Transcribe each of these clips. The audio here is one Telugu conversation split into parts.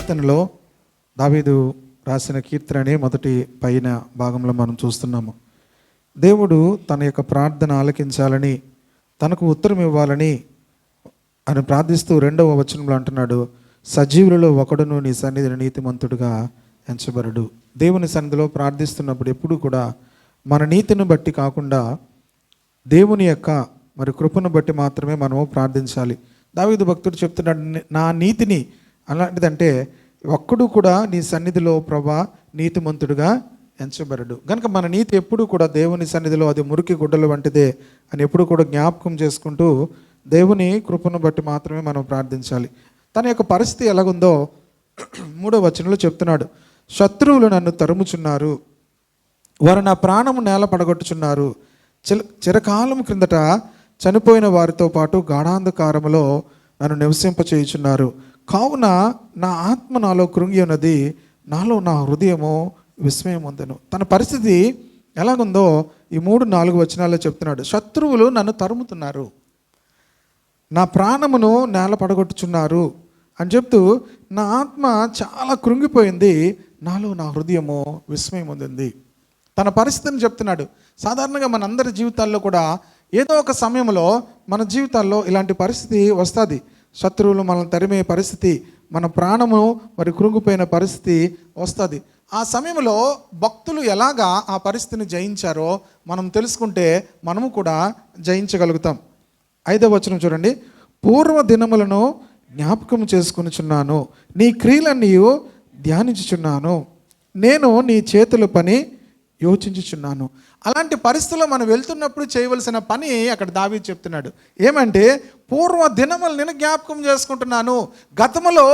కీర్తనలో దావీదు రాసిన కీర్తనని మొదటి పైన భాగంలో మనం చూస్తున్నాము. దేవుడు తన యొక్క ప్రార్థన ఆలకించాలని, తనకు ఉత్తరం ఇవ్వాలని అని ప్రార్థిస్తూ 2వ వచనంలో అంటున్నాడు, సజీవులలో ఒకడును నీ సన్నిధిని నీతిమంతుడుగా ఎంచబడడు. దేవుని సన్నిధిలో ప్రార్థిస్తున్నప్పుడు ఎప్పుడు కూడా మన నీతిని బట్టి కాకుండా దేవుని యొక్క మరి కృపను బట్టి మాత్రమే మనము ప్రార్థించాలి. దావీదు భక్తుడు చెప్తున్నాడు, నా నీతిని అలాంటిదంటే ఒక్కడు కూడా నీ సన్నిధిలో ప్రభా నీతిమంతుడుగా ఎంచబడడు. కనుక మన నీతి ఎప్పుడు కూడా దేవుని సన్నిధిలో అది మురికి గుడ్డలు వంటిదే అని ఎప్పుడు కూడా జ్ఞాపకం చేసుకుంటూ దేవుని కృపను బట్టి మాత్రమే మనం ప్రార్థించాలి. తన యొక్క పరిస్థితి ఎలాగుందో 3వ వచనంలో చెప్తున్నాడు, శత్రువులు నన్ను తరుముచున్నారు, వారు నా ప్రాణము నేల పడగొట్టుచున్నారు, చిరకాలం క్రిందట చనిపోయిన వారితో పాటు గాఢాంధకారములో నన్ను నివసింపచేయుచున్నారు. కావున నా ఆత్మ నాలో కృంగి ఉన్నది, నాలో నా హృదయము విస్మయం ఉందను. తన పరిస్థితి ఎలాగుందో ఈ 3-4 వచనాల్లో చెప్తున్నాడు. శత్రువులు నన్ను తరుముతున్నారు, నా ప్రాణమును నేల పడగొట్టుచున్నారు అని చెప్తూ నా ఆత్మ చాలా కృంగిపోయింది, నాలో నా హృదయము విస్మయం ఉంది. తన పరిస్థితిని చెప్తున్నాడు. సాధారణంగా మనందరి జీవితాల్లో కూడా ఏదో ఒక సమయంలో మన జీవితాల్లో ఇలాంటి పరిస్థితి వస్తుంది. శత్రువులు మనల్ని తరిమే పరిస్థితి, మన ప్రాణము మరి కృంగిపోయిన పరిస్థితి వస్తుంది. ఆ సమయంలో భక్తులు ఎలాగా ఆ పరిస్థితిని జయించారో మనం తెలుసుకుంటే మనము కూడా జయించగలుగుతాం. 5వ వచనం చూడండి, పూర్వ దినములను జ్ఞాపకం చేసుకునిచున్నాను, నీ క్రియలన్నీ ధ్యానించుచున్నాను, నేను నీ చేతుల పని యోచించుచున్నాను. అలాంటి పరిస్థితుల్లో మనం వెళ్తున్నప్పుడు చేయవలసిన పని అక్కడ దావీదు చెప్తున్నాడు. ఏమంటే పూర్వ దినములు నేను జ్ఞాపకం చేసుకుంటున్నాను. గతంలో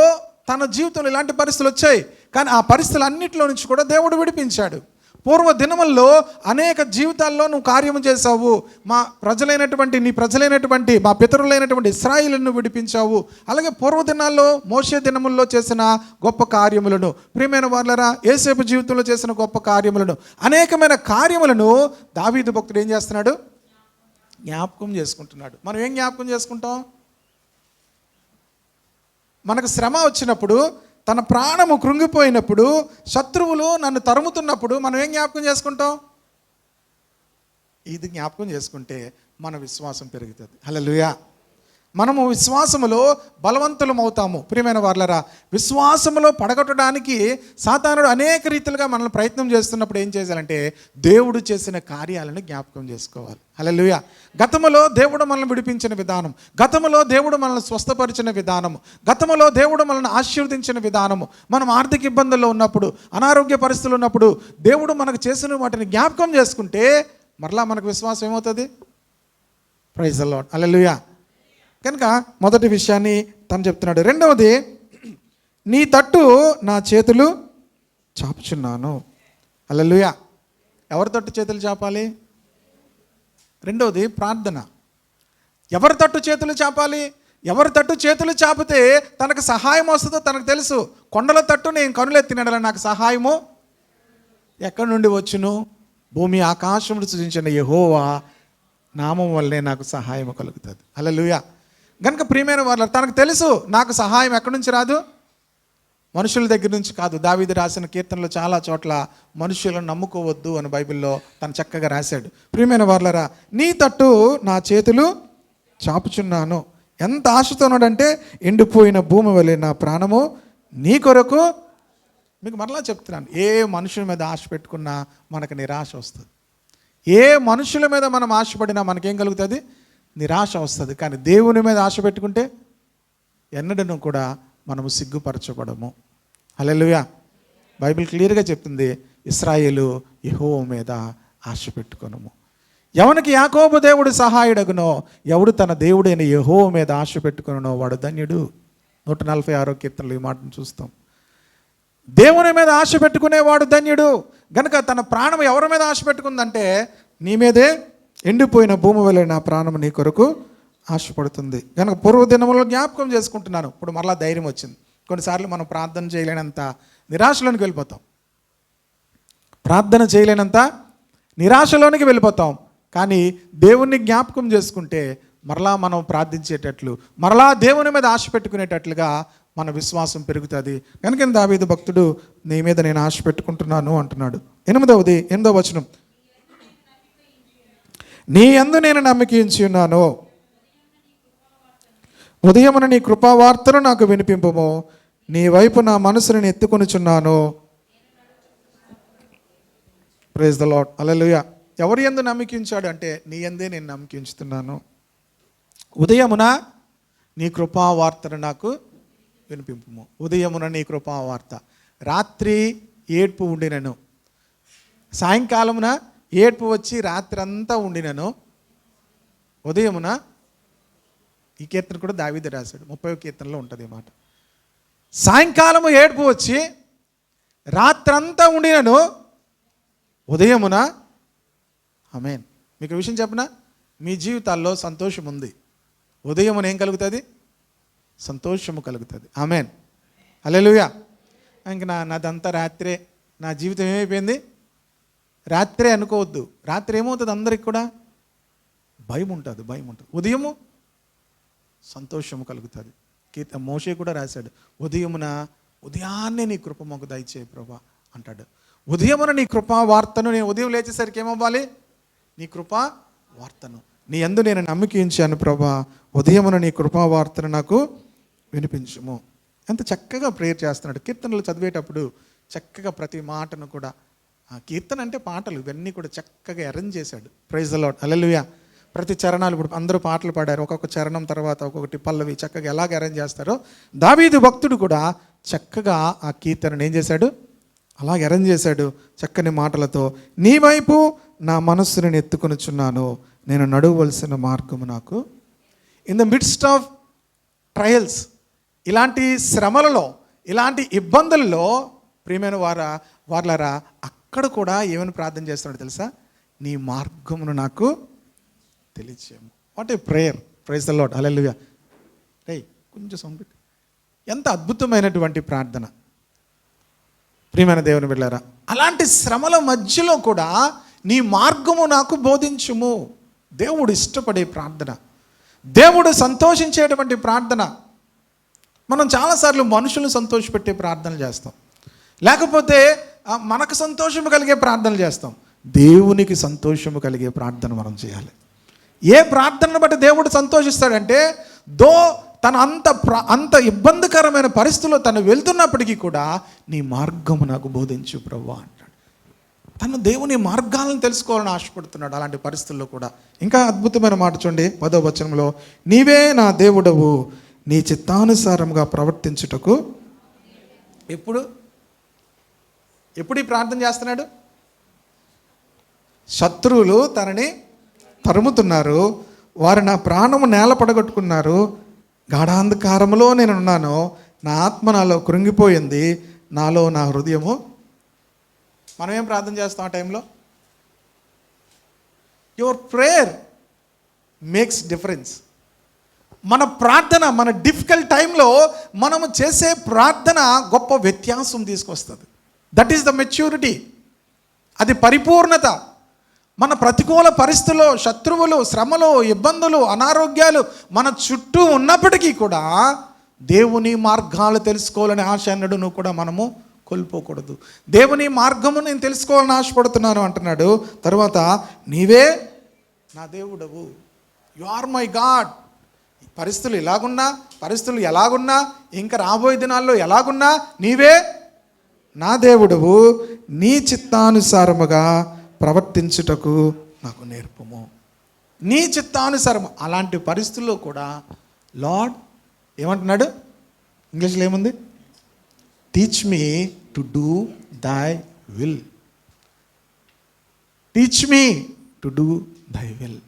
తన జీవితంలో ఇలాంటి పరిస్థితులు వచ్చాయి, కానీ ఆ పరిస్థితులు అన్నింటిలో నుంచి కూడా దేవుడు విడిపించాడు. పూర్వ దినముల్లో అనేక జీవితాల్లో నువ్వు కార్యము చేశావు, మా ప్రజలైనటువంటి నీ ప్రజలైనటువంటి మా పితరులైనటువంటి ఇశ్రాయేలును విడిపించావు. అలాగే పూర్వ దినాల్లో మోషే దినముల్లో చేసిన గొప్ప కార్యములను, ప్రియమైన వాళ్ళరా యేసేపు జీవితంలో చేసిన గొప్ప కార్యములను, అనేకమైన కార్యములను దావీదు భక్తుడు ఏం చేస్తున్నాడు? జ్ఞాపకం చేసుకుంటున్నాడు. మనం ఏం జ్ఞాపకం చేసుకుంటాం? మనకు శ్రమ వచ్చినప్పుడు, తన ప్రాణము కృంగిపోయినప్పుడు, శత్రువులు నన్ను తరుముతున్నప్పుడు మనం ఏం జ్ఞాపకం చేసుకుంటాం? ఇది జ్ఞాపకం చేసుకుంటే మన విశ్వాసం పెరుగుతుంది. హల్లెలూయా. మనము విశ్వాసములో బలవంతులం అవుతాము. ప్రియమైన వాళ్ళరా, విశ్వాసములో పడగొట్టడానికి సాతానుడు అనేక రీతిలుగా మనల్ని ప్రయత్నం చేస్తున్నప్పుడు ఏం చేయాలంటే దేవుడు చేసిన కార్యాలను జ్ఞాపకం చేసుకోవాలి. హల్లెలూయా. గతములో దేవుడు మనల్ని విడిపించిన విధానం, గతములో దేవుడు మనల్ని స్వస్థపరిచిన విధానము, గతములో దేవుడు మనల్ని ఆశీర్వదించిన విధానము, మనం ఆర్థిక ఇబ్బందుల్లో ఉన్నప్పుడు, అనారోగ్య పరిస్థితులు ఉన్నప్పుడు దేవుడు మనకు చేసిన వాటిని జ్ఞాపకం చేసుకుంటే మరలా మనకు విశ్వాసం ఏమవుతుంది? Praise the Lord. హల్లెలూయా. కనుక మొదటి విషయాన్ని తను చెప్తున్నాడు. రెండవది, నీ తట్టు నా చేతులు చాపుచున్నాను. హల్లెలూయా. ఎవరి తట్టు చేతులు చాపాలి? రెండవది ప్రార్థన. ఎవరి తట్టు చేతులు చాపాలి? ఎవరి తట్టు చేతులు చాపితే తనకు సహాయం వస్తుందో తనకు తెలుసు. కొండల తట్టు నేను కనులెత్తినడల నాకు సహాయము ఎక్కడి నుండి వచ్చును? భూమి ఆకాశమును సృజించిన యెహోవా నామం వల్లే నాకు సహాయం కలుగుతుంది. హల్లెలూయా. కనుక ప్రియమైన వాళ్ళు, తనకు తెలుసు నాకు సహాయం ఎక్కడి నుంచి రాదు, మనుషుల దగ్గర నుంచి కాదు. దావీదు రాసిన కీర్తనలో చాలా చోట్ల మనుషులను నమ్ముకోవద్దు అని బైబిల్లో తను చక్కగా రాశాడు. ప్రియమైన వాళ్ళరా, నీ తట్టు నా చేతులు చాపుచున్నాను. ఎంత ఆశతో ఉన్నాడంటే, ఎండిపోయిన భూమి వలె నా ప్రాణము నీ కొరకు. మీకు మరలా చెప్తున్నాను, ఏ మనుషుల మీద ఆశ పెట్టుకున్నా మనకు నిరాశ వస్తుంది. ఏ మనుషుల మీద మనం ఆశపడినా మనకేం కలుగుతుంది? నిరాశ వస్తుంది. కానీ దేవుని మీద ఆశ పెట్టుకుంటే ఎన్నడూ కూడా మనము సిగ్గుపరచబడము. హల్లెలూయా. బైబిల్ క్లియర్గా చెప్తుంది, ఇశ్రాయేలు యెహోవా మీద ఆశ పెట్టుకొనుము. ఎవనికి యాకోబు దేవుడు సహాయుడగునో, ఎవడు తన దేవుడైన యెహోవా మీద ఆశ పెట్టుకొనునో వాడు ధన్యుడు. 146వ కీర్తనలో ఈ మాటను చూస్తాం. దేవుని మీద ఆశ పెట్టుకునేవాడు ధన్యుడు. గనుక తన ప్రాణం ఎవరి మీద ఆశ పెట్టుకుందంటే నీ మీదే. ఎండిపోయిన భూమి వలె నా ప్రాణం నీ కొరకు ఆశపడుతుంది. కనుక పూర్వదినములో జ్ఞాపకం చేసుకుంటున్నాను. ఇప్పుడు మరలా ధైర్యం వచ్చింది. కొన్నిసార్లు మనం ప్రార్థన చేయలేనంత నిరాశలోనికి వెళ్ళిపోతాం. ప్రార్థన చేయలేనంత నిరాశలోనికి వెళ్ళిపోతాం. కానీ దేవుణ్ణి జ్ఞాపకం చేసుకుంటే మరలా మనం ప్రార్థించేటట్లు, మరలా దేవుని మీద ఆశ పెట్టుకునేటట్లుగా మన విశ్వాసం పెరుగుతుంది. కనుక దావీదు భక్తుడు నీ మీద నేను ఆశ పెట్టుకుంటున్నాను అంటున్నాడు. 8వ వచనం, నీ యందు నేను నమ్మిక ఉంచి ఉన్నాను, ఉదయమున నీ కృపావార్తను నాకు వినిపింపుము, నీ వైపు నా మనసును నేను ఎత్తుకొనుచున్నాను. ప్రైజ్ ద లార్డ్, హల్లెలూయా. ఎవరి యందు నమ్మిక ఉంచాడు అంటే నీ యందే నేను నమ్మిక ఉంచుతున్నాను. ఉదయమున నీ కృపావార్తను నాకు వినిపింపుము. ఉదయమున నీ కృపావార్త. రాత్రి ఏడ్పు ఉండినను, సాయంకాలమున ఏడ్పు వచ్చి రాత్రి అంతా ఉండినను, ఉదయమున, ఈ కీర్తన కూడా దావీదు రాశాడు, 30వ కీర్తనలో ఉంటుంది ఈ మాట. సాయంకాలము ఏడ్పు వచ్చి రాత్రంతా ఉండినను, ఉదయమున, ఆమేన్. మీకు విషయం చెప్పనా, మీ జీవితాల్లో సంతోషం ఉంది. ఉదయమున ఏం కలుగుతుంది? సంతోషము కలుగుతుంది. ఆమేన్, హల్లెలూయా. ఇంక నాదంతా రాత్రే, నా జీవితం ఏమైపోయింది రాత్రే అనుకోవద్దు. రాత్రి ఏమవుతుంది? అందరికి కూడా భయం ఉంటుంది. ఉదయము సంతోషము కలుగుతుంది. మోషే కూడా రాశాడు, ఉదయాన్నే నీ కృప మాకు దయచేయి ప్రభా అంటాడు. ఉదయమున నీ కృపా వార్తను, నేను ఉదయం లేచేసరికి ఏమవ్వాలి? నీ కృపా వార్తను, నీ యందు నేను నమ్మిక ఉంచాను ప్రభా, ఉదయమున నీ కృపా వార్తను నాకు వినిపించుము. ఎంత చక్కగా ప్రేయర్ చేస్తున్నాడు. కీర్తనలు చదివేటప్పుడు చక్కగా ప్రతి మాటను కూడా, కీర్తన అంటే పాటలు, ఇవన్నీ కూడా చక్కగా అరేంజ్ చేశాడు. ప్రైజ్ ద లార్డ్, హల్లెలూయా. ప్రతి చరణాలు, ఇప్పుడు అందరూ పాటలు పాడారు, ఒక్కొక్క చరణం తర్వాత ఒక్కొక్కటి పల్లవి చక్కగా ఎలాగ అరేంజ్ చేస్తారో దావీదు భక్తుడు కూడా చక్కగా ఆ కీర్తనను ఏం చేశాడు? అలాగే అరేంజ్ చేశాడు చక్కని మాటలతో. నీ వైపు నా మనస్సును నేను ఎత్తుకొనుచున్నాను, నేను నడవవలసిన మార్గము నాకు. In the midst of trials, ఇలాంటి శ్రమలలో, ఇలాంటి ఇబ్బందుల్లో ప్రియమైన వారలారా, అక్కడ కూడా ఏమని ప్రార్థన చేస్తున్నాడు తెలుసా? నీ మార్గమును నాకు తెలియచేయము. What a prayer. Praise the Lord, hallelujah. కొంచెం సౌండ్ పెట్టి. ఎంత అద్భుతమైనటువంటి ప్రార్థన ప్రియమైన దేవుని బిడ్డలారా. అలాంటి శ్రమల మధ్యలో కూడా నీ మార్గము నాకు బోధించుము. దేవుడు ఇష్టపడే ప్రార్థన, దేవుడు సంతోషించేటువంటి ప్రార్థన. మనం చాలాసార్లు మనుషులను సంతోషపెట్టే ప్రార్థనలు చేస్తాం, లేకపోతే మనకు సంతోషము కలిగే ప్రార్థనలు చేస్తాం. దేవునికి సంతోషము కలిగే ప్రార్థన మనం చేయాలి. ఏ ప్రార్థనను బట్టి దేవుడు సంతోషిస్తాడంటే, తన అంత ఇబ్బందికరమైన పరిస్థితుల్లో తను వెళ్తున్నప్పటికీ కూడా నీ మార్గము నాకు బోధించు ప్రభువా అంటాడు. తను దేవుని మార్గాలను తెలుసుకోవాలని ఆశపడుతున్నాడు అలాంటి పరిస్థితుల్లో కూడా. ఇంకా అద్భుతమైన మాట చూడండి 10వ వచనంలో, నీవే నా దేవుడవు, నీ చిత్తానుసారముగా ప్రవర్తించుటకు. ఎప్పుడు ఈ ప్రార్థన చేస్తున్నాడు? శత్రువులు తనని తరుముతున్నారు, వారు నా ప్రాణము నేల పడగొట్టుకున్నారు, గాఢాంధకారములో నేను ఉన్నాను, నా ఆత్మ నాలో కృంగిపోయింది, నాలో నా హృదయము. మనం ఏం ప్రార్థన చేస్తాం ఆ టైంలో? Your prayer makes difference. మన ప్రార్థన, మన డిఫికల్ట్ టైంలో మనము చేసే ప్రార్థన గొప్ప వ్యత్యాసం తీసుకొస్తుంది. దట్ ఈస్ ద మెచ్యూరిటీ, అది పరిపూర్ణత. మన ప్రతికూల పరిస్థితుల్లో, శత్రువులు, శ్రమలు, ఇబ్బందులు, అనారోగ్యాలు మన చుట్టూ ఉన్నప్పటికీ కూడా దేవుని మార్గాలు తెలుసుకోవాలని ఆశ అన్నాడు నువ్వు కూడా మనము కోల్పోకూడదు. దేవుని మార్గము నేను తెలుసుకోవాలని ఆశపడుతున్నాను అంటున్నాడు. తర్వాత, నీవే నా దేవుడవు, యు ఆర్ మై గాడ్. పరిస్థితులు ఎలాగున్నా, ఇంకా రాబోయే దినాల్లో ఎలాగున్నా నీవే నా దేవుడవు, నీ చిత్తానుసారముగా ప్రవర్తించుటకు నాకు నేర్పము. నీ చిత్తానుసారం. అలాంటి పరిస్థితుల్లో కూడా లార్డ్ ఏమంటున్నాడు? ఇంగ్లీష్లో ఏముంది? Teach me to do thy will. Teach me to do thy will.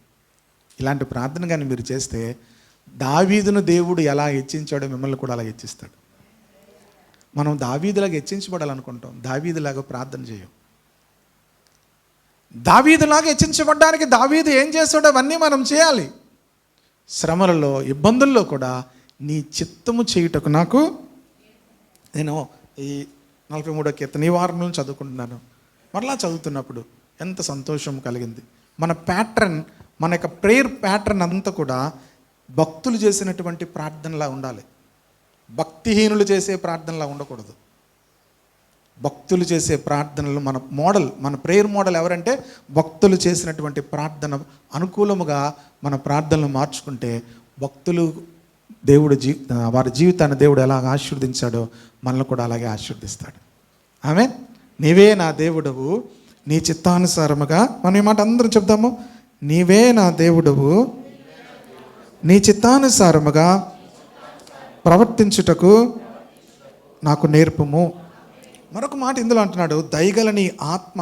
ఇలాంటి ప్రార్థన కానీ మీరు చేస్తే దావీదును దేవుడు ఎలా హెచ్చించాడో మిమ్మల్ని కూడా అలా హెచ్చిస్తాడు. మనం దావీదులాగా హెచ్చించబడాలనుకుంటాం, దావీదులాగా ప్రార్థన చేయం. దావీదులాగా హెచ్చించబడ్డానికి దావీదు ఏం చేస్తాడో అవన్నీ మనం చేయాలి. శ్రమలలో, ఇబ్బందుల్లో కూడా నీ చిత్తము చేయుటకు నాకు. నేను ఈ 43వ కీర్తన ఈ వారం నుంచి చదువుకుంటున్నాను. మరలా చదువుతున్నప్పుడు ఎంత సంతోషం కలిగింది. మన ప్యాటర్న్, మన యొక్క ప్రేయర్ ప్యాటర్న్ అంతా కూడా భక్తులు చేసినటువంటి ప్రార్థనలా ఉండాలి. భక్తిహీనులు చేసే ప్రార్థనలా ఉండకూడదు. భక్తులు చేసే ప్రార్థనలు మన మోడల్, మన ప్రేయర్ మోడల్ ఎవరంటే భక్తులు చేసినటువంటి ప్రార్థన అనుకూలముగా మన ప్రార్థనలు మార్చుకుంటే భక్తులు దేవుడు వారి జీవితాన్ని దేవుడు ఎలాగ ఆశీర్వదించాడో మనల్ని కూడా అలాగే ఆశీర్వదిస్తాడు. ఆమేన్. నీవే నా దేవుడవు, నీ చిత్తానుసారముగా, మనం ఈ మాట అందరం చెప్దాము, నీవే నా దేవుడవు, నీ చిత్తానుసారముగా ప్రవర్తించుటకు నాకు నేర్పుము. మరొక మాట ఇందులో అంటున్నాడు, దయగల నీ ఆత్మ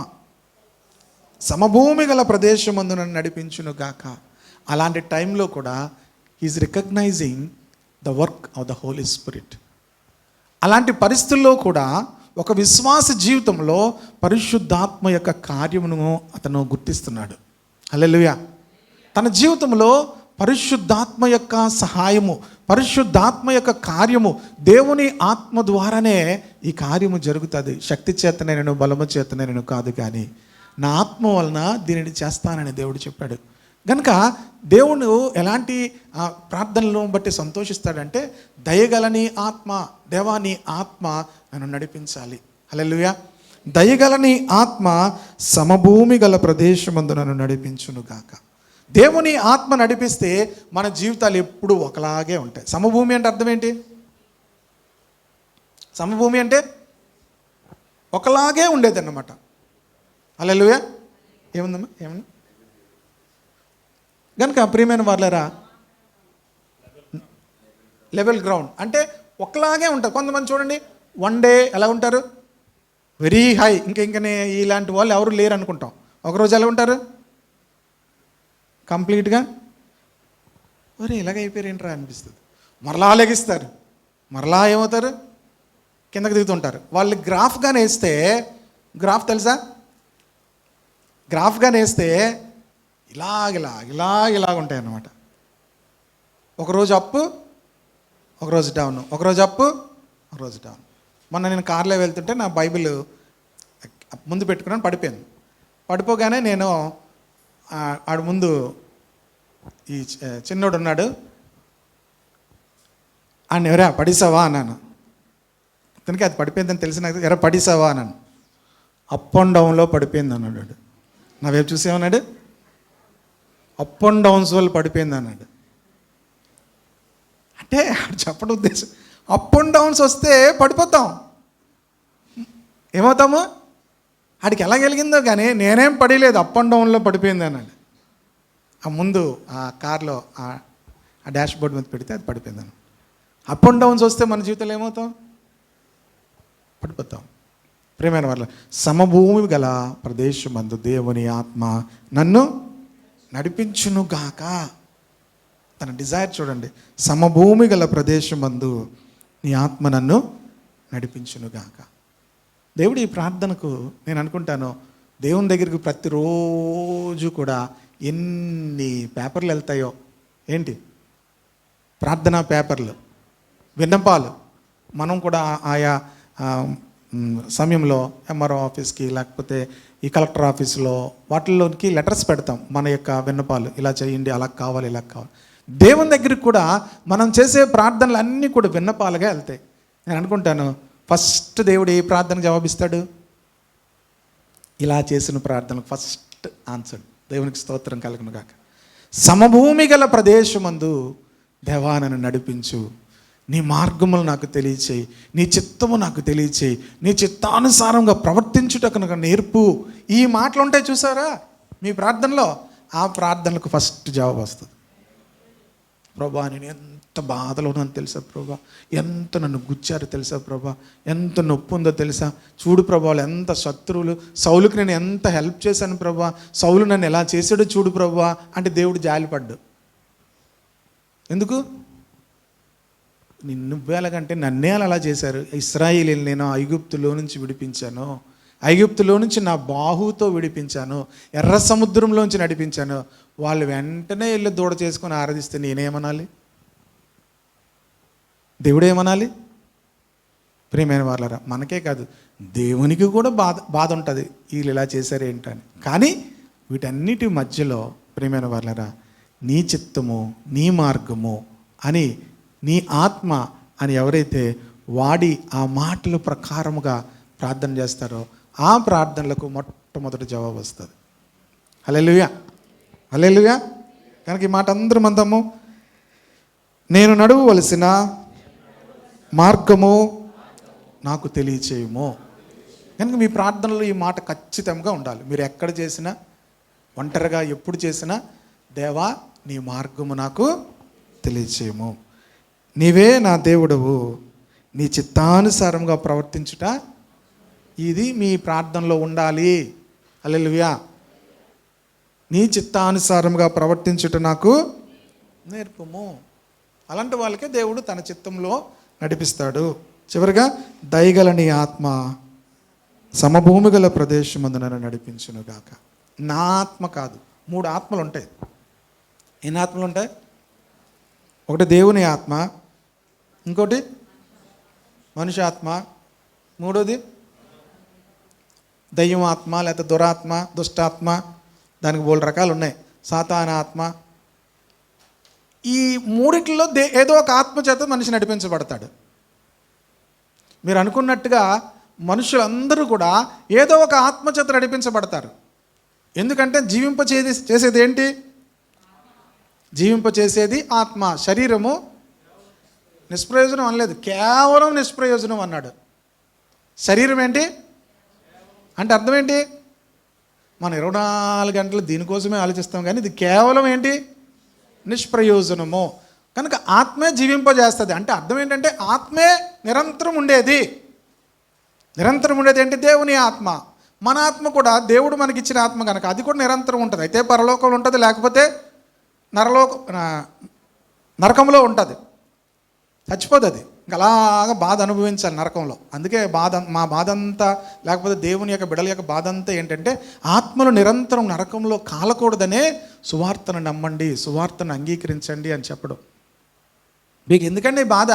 సమభూమి గల ప్రదేశమందు నన్ను నడిపించును గాక. అలాంటి టైంలో కూడా is recognizing the work of the holy spirit. అలాంటి పరిస్థితుల్లో కూడా ఒక విశ్వాస జీవితంలో పరిశుద్ధాత్మ యొక్క కార్యమును అతను గుర్తిస్తున్నాడు. హల్లెలూయా. తన జీవితంలో పరిశుద్ధాత్మ యొక్క సహాయము, పరిశుద్ధాత్మ యొక్క కార్యము, దేవుని ఆత్మ ద్వారానే ఈ కార్యము జరుగుతుంది. శక్తి చేతనే నేను, బలము చేతనే నేను కాదు, కానీ నా ఆత్మ వలన దీనిని చేస్తానని దేవుడు చెప్పాడు. కనుక దేవుడు ఎలాంటి ప్రార్థనలను బట్టి సంతోషిస్తాడంటే దయగలని ఆత్మ, దేవా నీ ఆత్మ నన్ను నడిపించాలి. హల్లెలూయా. దయగలని ఆత్మ సమభూమి గల ప్రదేశమందు నన్ను నడిపించును గాక. దేవుని ఆత్మ నడిపిస్తే మన జీవితాలు ఎప్పుడూ ఒకలాగే ఉంటాయి. సమభూమి అంటే అర్థం ఏంటి? సమభూమి అంటే ఒకలాగే ఉండేది అన్నమాట. హల్లెలూయా. ఏముందమ్మా, ఏమన్నా కనుక ప్రియమైన వాళ్ళరా, లెవెల్ గ్రౌండ్ అంటే ఒకలాగే ఉంటారు. కొంతమంది చూడండి, వన్ డే ఎలా ఉంటారు, వెరీ హై, ఇంకనే ఇలాంటి వాళ్ళు ఎవరు లేరు అనుకుంటాం. ఒకరోజు ఎలా ఉంటారు, కంప్లీట్గా ఒరే ఇలాగ అయిపోయారేంట్రా అనిపిస్తుంది. మరలా లెగిస్తారు, మరలా ఏమవుతారు, కిందకి దిగుతుంటారు. వాళ్ళు గ్రాఫ్గానే వేస్తే, గ్రాఫ్ తెలుసా, గ్రాఫ్గానే వేస్తే ఇలాగ ఉంటాయి అన్నమాట. ఒకరోజు అప్పు, ఒకరోజు డౌన్, ఒకరోజు అప్పు, ఒకరోజు డౌన్. మొన్న నేను కార్లో వెళ్తుంటే నా బైబిల్ ముందు పెట్టుకున్నాను, పడిపోయింది. పడిపోగానే నేను ఆడు ముందు ఈ చిన్నోడు ఉన్నాడు, ఆయన ఎవరా పడిసావా అన్నాను. అతనికి అది పడిపోయిందని తెలిసిన ఎరా పడిసావా అన్నాను. అప్ అండ్ డౌన్లో పడిపోయింది అన్నాడు. నా వైపు చూసేమన్నాడు, అప్ అండ్ డౌన్స్ వల్ల పడిపోయింది అన్నాడు. అంటే చెప్పడం ఉద్దేశం, అప్ అండ్ డౌన్స్ వస్తే పడిపోతాం, ఏమవుతాము, ఆడికి ఎలా కలిగిందో కానీ నేనేం పడలేదు, అప్ అండ్ డౌన్లో పడిపోయింది అన్నాడు. ఆ ముందు ఆ కార్లో ఆ డాష్ బోర్డ్ మీద పెడితే అది పడిపోయింది అన్నాడు. అప్ అండ్ డౌన్స్ వస్తే మన జీవితంలో ఏమవుతాం, పడిపోతాం. ప్రియమైన వాళ్ళ, సమభూమి గల ప్రదేశమందు దేవుని ఆత్మ నన్ను నడిపించునుగాక. తన డిజైర్ చూడండి, సమభూమి గల ప్రదేశమందు నీ ఆత్మ నన్ను నడిపించునుగాక. దేవుడు ఈ ప్రార్థనకు నేను అనుకుంటాను, దేవుని దగ్గరికి ప్రతిరోజు కూడా ఎన్ని పేపర్లు వెళ్తాయో, ఏంటి ప్రార్థనా పేపర్లు, విన్నపాలు. మనం కూడా ఆయా సమయంలో ఎంఆర్ఓ ఆఫీస్కి లేకపోతే ఈ కలెక్టర్ ఆఫీస్లో వాటిల్లోకి లెటర్స్ పెడతాం, మన యొక్క విన్నపాలు, ఇలా చేయండి, అలా కావాలి, ఇలా కావాలి. దేవుని దగ్గరికి కూడా మనం చేసే ప్రార్థనలు అన్నీ కూడా విన్నపాలుగా వెళ్తాయి. నేను అనుకుంటాను, ఫస్ట్ దేవుడు ఏ ప్రార్థనకు జవాబిస్తాడు, ఇలా చేసిన ప్రార్థనకు ఫస్ట్ ఆన్సర్. దేవునికి స్తోత్రం కలుగును గాక. సమభూమి గల ప్రదేశమందు దేవా నన్ను నడిపించు, నీ మార్గములు నాకు తెలియచేయి, నీ చిత్తము నాకు తెలియచేయి, నీ చిత్తానుసారంగా ప్రవర్తించుటకు నాకు నేర్పు. ఈ మాటలు ఉంటాయి చూసారా మీ ప్రార్థనలో, ఆ ప్రార్థనలకు ఫస్ట్ జవాబు వస్తుంది. ప్రభా నేను ఎంత బాధలో ఉన్నాను తెలుసా ప్రభా, ఎంత నన్ను గుచ్చారో తెలుసా ప్రభా, ఎంత నొప్పి ఉందో తెలుసా, చూడు ప్రభా వాళ్ళు ఎంత శత్రువులు, సౌలుకి నేను ఎంత హెల్ప్ చేశాను ప్రభా, సౌలు నన్ను ఎలా చేశాడో చూడు ప్రభా అంటే దేవుడు జాలిపడ్డు. ఎందుకు, నువ్వేలాగంటే నన్నే అలా చేశారు. ఇశ్రాయేలీయులను నేను ఐగుప్తులో నుంచి విడిపించాను, ఐగుప్తులో నుంచి నా బాహుతో విడిపించాను, ఎర్ర సముద్రంలోంచి నడిపించాను. వాళ్ళు వెంటనే వెళ్ళి దూడ చేసుకొని ఆరాధిస్తే నేనేమనాలి, దేవుడేమనాలి? ప్రియమైన వాళ్ళరా, మనకే కాదు దేవునికి కూడా బాధ ఉంటుంది, వీళ్ళు ఇలా చేశారు ఏంటని. కానీ వీటన్నిటి మధ్యలో ప్రియమైన వాళ్ళరా, నీ చిత్తము నీ మార్గము అని నీ ఆత్మ అని ఎవరైతే వాడి ఆ మాటల ప్రకారముగా ప్రార్థన చేస్తారో ఆ ప్రార్థనలకు మొట్టమొదటి జవాబు వస్తుంది. హల్లెలూయా, హల్లెలూయా. కనుక ఈ మాట అందరం అందాము. నేను నడవవలసిన మార్గము నాకు తెలియచేయము. కనుక మీ ప్రార్థనలో ఈ మాట ఖచ్చితంగా ఉండాలి. మీరు ఎక్కడ చేసినా, ఒంటరిగా ఎప్పుడు చేసినా, దేవా నీ మార్గము నాకు తెలియచేయము, నీవే నా దేవుడవు, నీ చిత్తానుసారంగా ప్రవర్తించుట, ఇది మీ ప్రార్థనలో ఉండాలి. హల్లెలూయా. నీ చిత్తానుసారంగా ప్రవర్తించుట నాకు నేర్పుము. అలాంటి వాళ్ళకే దేవుడు తన చిత్తంలో నడిపిస్తాడు. చివరిగా దయగల నీ ఆత్మ సమభూమి గల ప్రదేశమందు నన్ను నడిపించునుగాక. నా ఆత్మ కాదు, 3 ఆత్మలు ఉంటాయి. ఎన్ని ఆత్మలు ఉంటాయి? ఒకటి దేవుని ఆత్మ, ఇంకోటి మనిషి ఆత్మ, మూడోది దయ్యం ఆత్మ, లేకపోతే దురాత్మ, దుష్టాత్మ, దానికి 3 రకాలు ఉన్నాయి. సాతాన ఆత్మ. ఈ మూడిట్లో ఏదో ఒక ఆత్మ చేత మనిషి నడిపించబడతాడు. మీరు అనుకున్నట్టుగా మనుషులందరూ కూడా ఏదో ఒక ఆత్మ చేత నడిపించబడతారు. ఎందుకంటే చేసేది ఏంటి? జీవింపచేసేది ఆత్మ. శరీరము నిష్ప్రయోజనం అనలేదు, కేవలం నిష్ప్రయోజనం అన్నాడు. శరీరం ఏంటి అంటే అర్థం ఏంటి? మనం 24 గంటలు దీనికోసమే ఆలోచిస్తాం, కానీ ఇది కేవలం ఏంటి? నిష్ప్రయోజనము. కనుక ఆత్మే జీవింపజేస్తుంది. అంటే అర్థం ఏంటంటే ఆత్మే నిరంతరం ఉండేది. నిరంతరం ఉండేది ఏంటి? దేవుని ఆత్మ. మన ఆత్మ కూడా దేవుడు మనకిచ్చిన ఆత్మ కనుక అది కూడా నిరంతరం ఉంటుంది. అయితే పరలోకంలో ఉంటుంది, లేకపోతే నరకంలో ఉంటుంది. చచ్చిపోదు అది. ఇంకా అలాగా బాధ అనుభవించాలి నరకంలో. అందుకే మా బాధ అంతా, లేకపోతే దేవుని యొక్క బిడ్డల యొక్క బాధ అంతా ఏంటంటే ఆత్మలు నిరంతరం నరకంలో కాలకూడదనే సువార్తను నమ్మండి, సువార్తను అంగీకరించండి అని చెప్పడం. మీకు ఎందుకంటే ఈ బాధ?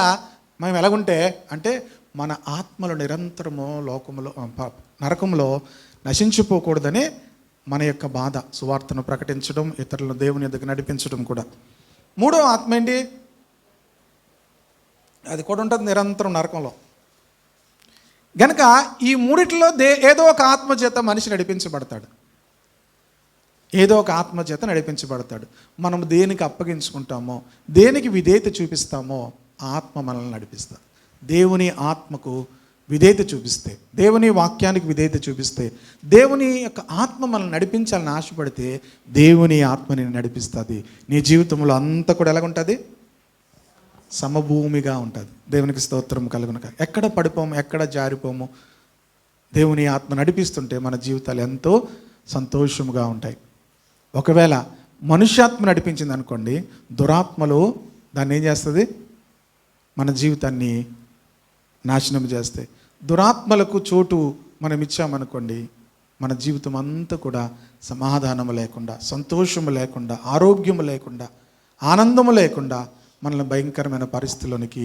మేము ఎలాగుంటే అంటే మన ఆత్మలు నిరంతరము లోకములో నరకంలో నశించిపోకూడదని మన యొక్క బాధ. సువార్తను ప్రకటించడం, ఇతరులను దేవుని ఎదుగు నడిపించడం కూడా. 3వ ఆత్మ ఏంటి? అది కూడా ఉంటుంది నిరంతరం నరకంలో. గనక ఈ మూడిట్లో ఏదో ఒక ఆత్మ చేత మనిషి నడిపించబడతాడు. ఏదో ఒక ఆత్మ చేత నడిపించబడతాడు. మనం దేనికి అప్పగించుకుంటామో, దేనికి విధేయత చూపిస్తామో ఆ ఆత్మ మనల్ని నడిపిస్తుంది. దేవుని ఆత్మకు విధేయత చూపిస్తే, దేవుని వాక్యానికి విధేయత చూపిస్తే, దేవుని యొక్క ఆత్మ మనల్ని నడిపించాలని ఆశపడితే దేవుని ఆత్మని నడిపిస్తుంది. నీ జీవితంలో అంతా కూడా ఎలాగుంటుంది? సమభూమిగా ఉంటుంది. దేవునికి స్తోత్రం కలుగునక. ఎక్కడ పడిపోము, ఎక్కడ జారిపోము. దేవుని ఆత్మ నడిపిస్తుంటే మన జీవితాలు ఎంతో సంతోషముగా ఉంటాయి. ఒకవేళ మనుష్యాత్మ నడిపించింది అనుకోండి, దురాత్మలు దాన్ని ఏం చేస్తుంది? మన జీవితాన్ని నాశనం చేస్తాయి. దురాత్మలకు చోటు మనం ఇచ్చామనుకోండి, మన జీవితం అంతా కూడా సమాధానము లేకుండా, సంతోషము లేకుండా, ఆరోగ్యము లేకుండా, ఆనందము లేకుండా మనల్ని భయంకరమైన పరిస్థితుల్లోనికి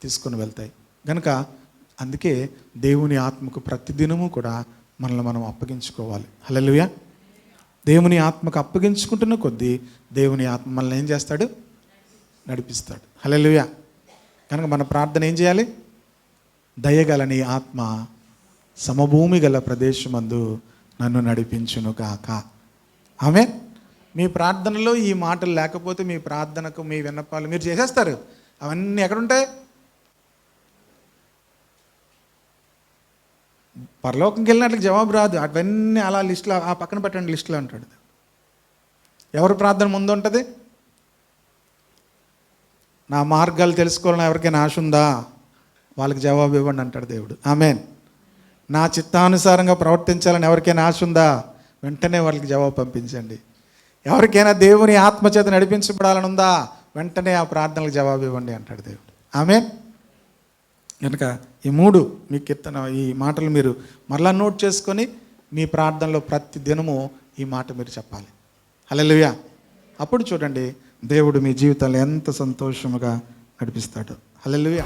తీసుకొని వెళ్తాయి. కనుక అందుకే దేవుని ఆత్మకు ప్రతిదినము కూడా మనల్ని మనం అప్పగించుకోవాలి. హల్లెలూయా. దేవుని ఆత్మకు అప్పగించుకుంటున్న కొద్దీ దేవుని ఆత్మ మనల్ని ఏం చేస్తాడు? నడిపిస్తాడు. హల్లెలూయా. కనుక మన ప్రార్థన ఏం చేయాలి? దయగల నీ ఆత్మ సమభూమి గల ప్రదేశమందు నన్ను నడిపించును గాక. ఆమె మీ ప్రార్థనలో ఈ మాటలు లేకపోతే మీ ప్రార్థనకు మీ విన్నపాలు మీరు చేసేస్తారు. అవన్నీ ఎక్కడుంటాయి? పరలోకంకి వెళ్ళినట్లకి జవాబు రాదు. అవన్నీ అలా లిస్టులో ఆ పక్కన పెట్టండి, లిస్టులో అంటాడు. ఎవరి ప్రార్థన ముందు ఉంటుంది? నా మార్గాలు తెలుసుకోవాలని ఎవరికైనా ఆశ ఉందా? వాళ్ళకి జవాబు ఇవ్వండి అంటాడు దేవుడు. ఆమేన్. నా చిత్తానుసారంగా ప్రవర్తించాలని ఎవరికైనా ఆశ ఉందా? వెంటనే వాళ్ళకి జవాబు పంపించండి. ఎవరికైనా దేవుని ఆత్మచేత నడిపించబడాలని ఉందా? వెంటనే ఆ ప్రార్థనలకు జవాబు ఇవ్వండి అంటాడు దేవుడు. ఆమేన్. కనుక ఈ 3 మీ కీర్తన, ఈ మాటలు మీరు మరలా నోట్ చేసుకొని మీ ప్రార్థనలో ప్రతి దినము ఈ మాట మీరు చెప్పాలి. హల్లెలూయా. అప్పుడు చూడండి దేవుడు మీ జీవితాన్ని ఎంత సంతోషముగా నడిపిస్తాడు. హల్లెలూయా.